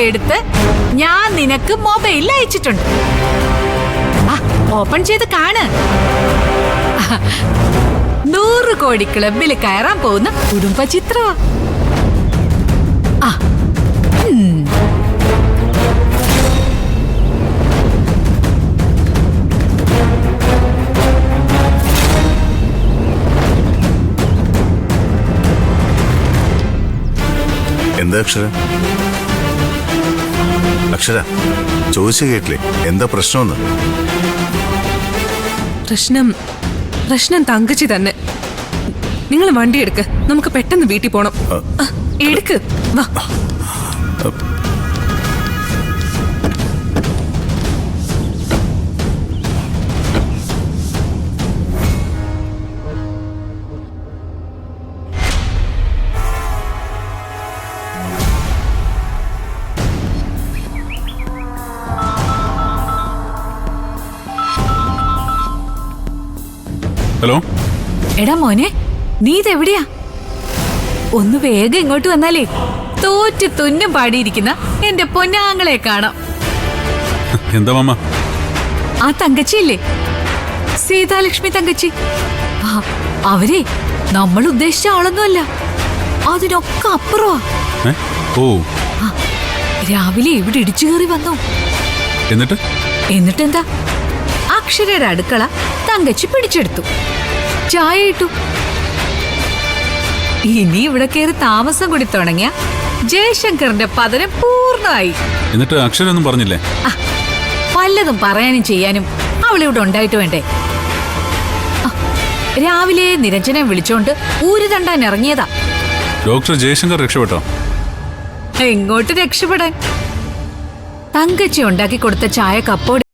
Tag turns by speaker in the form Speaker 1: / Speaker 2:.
Speaker 1: എടുത്ത് ഞാൻ നിനക്ക് മൊബൈലിൽ അയച്ചിട്ടുണ്ട്. ഓപ്പൺ ചെയ്ത് കാണ്. 100 കോടി ക്ലബിൽ കയറാൻ പോകുന്ന കുടുംബ ചിത്രമാ.
Speaker 2: എന്താ അക്ഷര ചോദിച്ചു കേട്ടില്ലേ? എന്താ പ്രശ്നമെന്ന്?
Speaker 3: പ്രശ്നം തങ്കച്ചി തന്നെ. നിങ്ങൾ വണ്ടി എടുക്ക്, നമുക്ക് പെട്ടെന്ന് വീട്ടിൽ പോണം. എടുക്ക്, വാ.
Speaker 2: ഹലോ.
Speaker 1: എടാ മോനെ, നീ ഇതെവിടെയാ? ഒന്ന് വേഗം ഇങ്ങോട്ട് വന്നാലേ തോറ്റ് തുന്നം പാടിയിരിക്കുന്ന എന്റെ പൊന്നാങ്ങളെ കാണാം.
Speaker 2: എന്താ മാമ?
Speaker 1: ആ തങ്കച്ചിയില്ലേ, സീതാലക്ഷ്മി തങ്കച്ചി, അവരെ നമ്മൾ ഉദ്ദേശിച്ച ആളൊന്നുമല്ല, അതിനൊക്കെ അപ്പുറമാ. രാവിലെ ഇവിടെ ഇടിച്ചു കയറി വന്നു. എന്നിട്ടെന്താ, അക്ഷരയുടെ അടുക്കള തങ്കച്ചി പിടിച്ചെടുത്തു, ചായ ഇട്ടു. ഇനി ഇവിടെ കയറി താമസം കൂടി തുടങ്ങിയ ജയശങ്കറിന്റെ പതനം പൂർണ്ണമായി.
Speaker 2: എന്നിട്ട് അക്ഷരൊന്നും പറഞ്ഞില്ലേ?
Speaker 1: വല്ലതും പറയാനും ചെയ്യാനും അവളിവിടെ ഉണ്ടായിട്ട് വേണ്ടേ? രാവിലെ നിരഞ്ജനെ വിളിച്ചോണ്ട് ഊര് തണ്ടാൻ ഇറങ്ങിയതാ.
Speaker 2: ഡോക്ടർ ജയശങ്കർ രക്ഷപ്പെട്ടോ?
Speaker 1: എങ്ങോട്ട് രക്ഷപ്പെടാൻ? തങ്കച്ചി ഉണ്ടാക്കി കൊടുത്ത ചായ കപ്പോടെ